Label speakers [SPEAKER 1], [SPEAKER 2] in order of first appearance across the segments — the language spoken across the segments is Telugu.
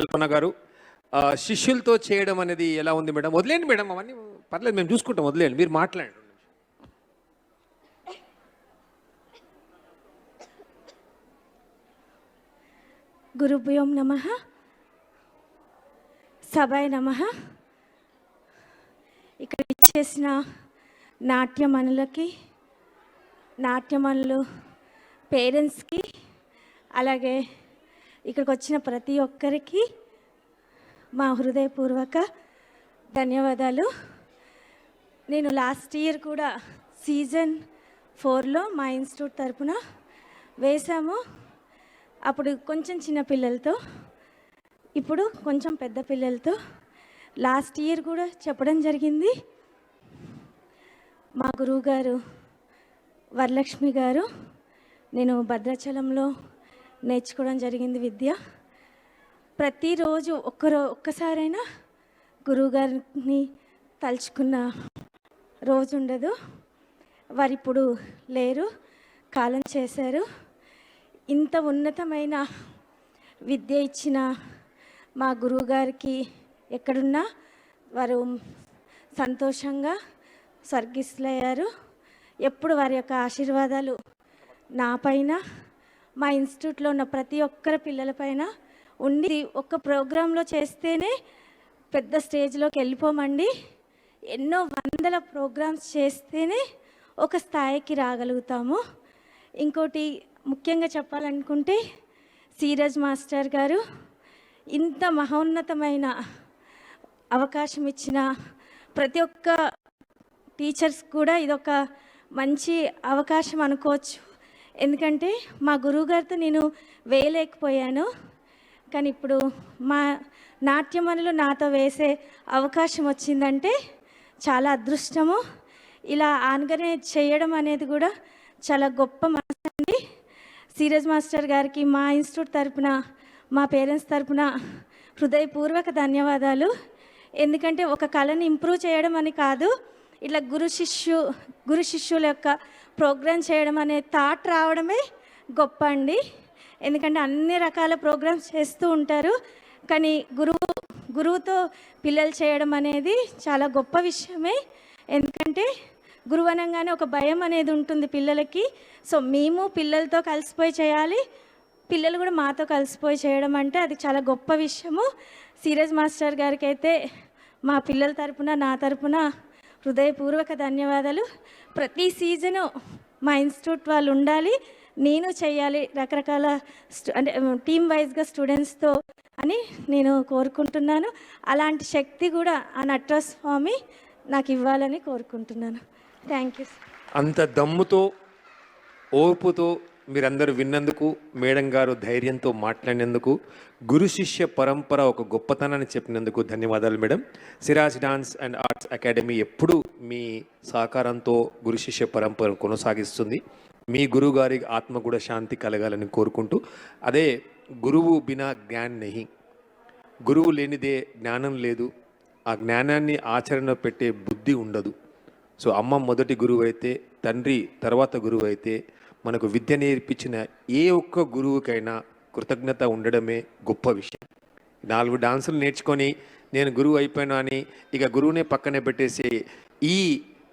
[SPEAKER 1] కల్పన గారు శిష్యులతో చేయడం అనేది ఎలా ఉంది మేడం? వదిలేండి మేడం, అవన్నీ పర్లేదు, మేము చూసుకుంటాం, వదిలేండి, మీరు మాట్లాడండి.
[SPEAKER 2] గురుభ్యో నమః, సభాయ నమః. ఇక్కడ ఇచ్చేసిన నాట్యమణులకి, నాట్యమణులు పేరెంట్స్కి, అలాగే ఇక్కడికి వచ్చిన ప్రతి ఒక్కరికి మా హృదయపూర్వక ధన్యవాదాలు. నేను లాస్ట్ ఇయర్ కూడా సీజన్ 4లో మా ఇన్స్టిట్యూట్ తరపున వేశాము. అప్పుడు కొంచెం చిన్న పిల్లలతో, ఇప్పుడు కొంచెం పెద్ద పిల్లలతో. లాస్ట్ ఇయర్ కూడా చెప్పడం జరిగింది. మా గురువుగారు వరలక్ష్మి గారు, నేను భద్రాచలంలో నేర్చుకోవడం జరిగింది విద్య. ప్రతిరోజు ఒక్కసారైనా గురువుగారిని తలుచుకున్న రోజు ఉండదు. వారు ఇప్పుడు లేరు, కాలం చేశారు. ఇంత ఉన్నతమైన విద్య ఇచ్చిన మా గురువుగారికి ఎక్కడున్నా వారు సంతోషంగా స్వర్గిస్తులయ్యారు. ఎప్పుడు వారి యొక్క ఆశీర్వాదాలు నా పైన, మా ఇన్స్టిట్యూట్లో ఉన్న ప్రతి ఒక్కరి పిల్లలపైన ఉండి, ఒక్క ప్రోగ్రాంలో చేస్తేనే పెద్ద స్టేజ్లోకి వెళ్ళిపోమండి. ఎన్నో వందల ప్రోగ్రామ్స్ చేస్తేనే ఒక స్థాయికి రాగలుగుతాము. ఇంకోటి ముఖ్యంగా చెప్పాలనుకుంటే, సీరజ్ మాస్టర్ గారు ఇంత మహోన్నతమైన అవకాశం ఇచ్చిన ప్రతి ఒక్క టీచర్స్ కూడా ఇదొక మంచి అవకాశం అనుకోవచ్చు. ఎందుకంటే మా గురువుగారితో నేను వేయలేకపోయాను, కానీ ఇప్పుడు మా నాట్యమణులు నాతో వేసే అవకాశం వచ్చిందంటే చాలా అదృష్టము. ఇలా ఆర్గనైజ్ చేయడం అనేది కూడా చాలా గొప్ప మనసు అండి. సీరజ్ మాస్టర్ గారికి మా ఇన్స్టిట్యూట్ తరపున, మా పేరెంట్స్ తరపున హృదయపూర్వక ధన్యవాదాలు. ఎందుకంటే ఒక కళని ఇంప్రూవ్ చేయడం అని కాదు, ఇట్లా గురు శిష్యుల యొక్క ప్రోగ్రామ్ చేయడం అనే థాట్ రావడమే గొప్ప అండి. ఎందుకంటే అన్ని రకాల ప్రోగ్రామ్స్ చేస్తూ ఉంటారు, కానీ గురువుతో పిల్లలు చేయడం అనేది చాలా గొప్ప విషయమే. ఎందుకంటే గురువు అనగానే ఒక భయం అనేది ఉంటుంది పిల్లలకి. సో మేము పిల్లలతో కలిసిపోయి చేయాలి, పిల్లలు కూడా మాతో కలిసిపోయి చేయడం అంటే అది చాలా గొప్ప విషయము. సీరజ్ మాస్టర్ గారికి అయితే మా పిల్లల తరపున, నా తరపున హృదయపూర్వక ధన్యవాదాలు. ప్రతి సీజను మా ఇన్స్టిట్యూట్ వాళ్ళు ఉండాలి, నేను చేయాలి రకరకాల అంటే టీమ్ వైజ్గా స్టూడెంట్స్తో అని నేను కోరుకుంటున్నాను. అలాంటి శక్తి కూడా ఆ నటరాజ స్వామి నాకు ఇవ్వాలని కోరుకుంటున్నాను. Thank you.
[SPEAKER 1] అంత దమ్ముతో, ఓర్పుతో మీరందరూ విన్నందుకు, మేడం గారు ధైర్యంతో మాట్లాడినందుకు, గురు శిష్య పరంపర ఒక గొప్పతనాన్ని చెప్పినందుకు ధన్యవాదాలు madam. Siraj dance and arts academy ఎప్పుడూ మీ సహకారంతో గురు శిష్య పరంపర కొనసాగిస్తుంది. మీ గురువు గారి ఆత్మ కూడా శాంతి కలగాలని కోరుకుంటూ, అదే గురువు బినా జ్ఞాన్ నహి, గురువు లేనిదే జ్ఞానం లేదు, ఆ జ్ఞానాన్ని ఆచరణ పెట్టే బుద్ధి ఉండదు. సో అమ్మ మొదటి గురువు అయితే, తండ్రి తర్వాత గురువు అయితే, మనకు విద్య నేర్పించిన ఏ ఒక్క గురువుకైనా కృతజ్ఞత ఉండడమే గొప్ప విషయం. 4 డాన్సులు నేర్చుకొని నేను గురువు అయిపోయాను అని ఇక గురువునే పక్కనే పెట్టేసి ఈ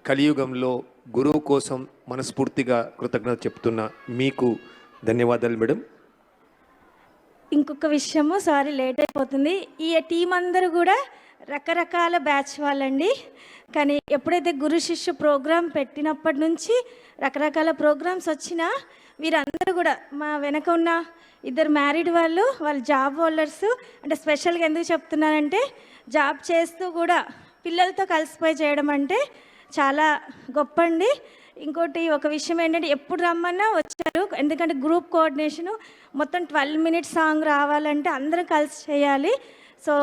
[SPEAKER 1] కలియుగంలో గురువు కోసం మనస్ఫూర్తిగా కృతజ్ఞత చెప్తున్నా మీకు ధన్యవాదాలు మేడం.
[SPEAKER 2] ఇంకొక విషయము, సారీ లేట్ అయిపోతుంది. ఈ టీం అందరూ కూడా రకరకాల బ్యాచ్ వాళ్ళండి, కానీ ఎప్పుడైతే గురు శిష్యు ప్రోగ్రాం పెట్టినప్పటి నుంచి రకరకాల ప్రోగ్రామ్స్ వచ్చినా వీరందరూ కూడా, మా వెనక ఉన్న 2 మ్యారీడ్ వాళ్ళు జాబ్ హోల్డర్స్. అంటే స్పెషల్గా ఎందుకు చెప్తున్నానంటే, జాబ్ చేస్తూ కూడా పిల్లలతో కలిసిపోయి చేయడం అంటే చాలా గొప్ప అండి. ఇంకోటి ఒక విషయం ఏంటంటే, ఎప్పుడు రమ్మన్నా వచ్చారు. ఎందుకంటే గ్రూప్ కోఆర్డినేషను మొత్తం 12 మినిట్స్ సాంగ్ రావాలంటే అందరం కలిసి చేయాలి. సో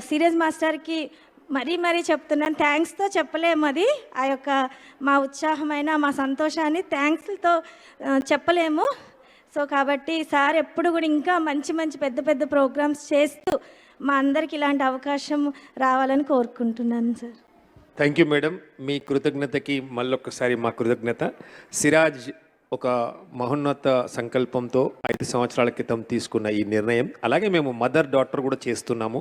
[SPEAKER 2] సీరజ్ మాస్టర్కి మరీ చెప్తున్నాను, థ్యాంక్స్తో చెప్పలేము. అది ఆ యొక్క మా ఉత్సాహమైన, మా సంతోషాన్ని థ్యాంక్స్తో చెప్పలేము. సో కాబట్టి సార్ ఎప్పుడు కూడా ఇంకా మంచి పెద్ద ప్రోగ్రామ్స్ చేస్తూ మా అందరికి ఇలాంటి అవకాశం రావాలని కోరుకుంటున్నాను సార్.
[SPEAKER 1] Thank you madam. మీ కృతజ్ఞతకి మళ్ళొక్కసారి మా కృతజ్ఞత. సిరాజ్ ఒక మహోన్నత సంకల్పంతో 5 సంవత్సరాల క్రితం తీసుకున్న ఈ నిర్ణయం. అలాగే మేము మదర్ డాటర్ కూడా చేస్తున్నాము.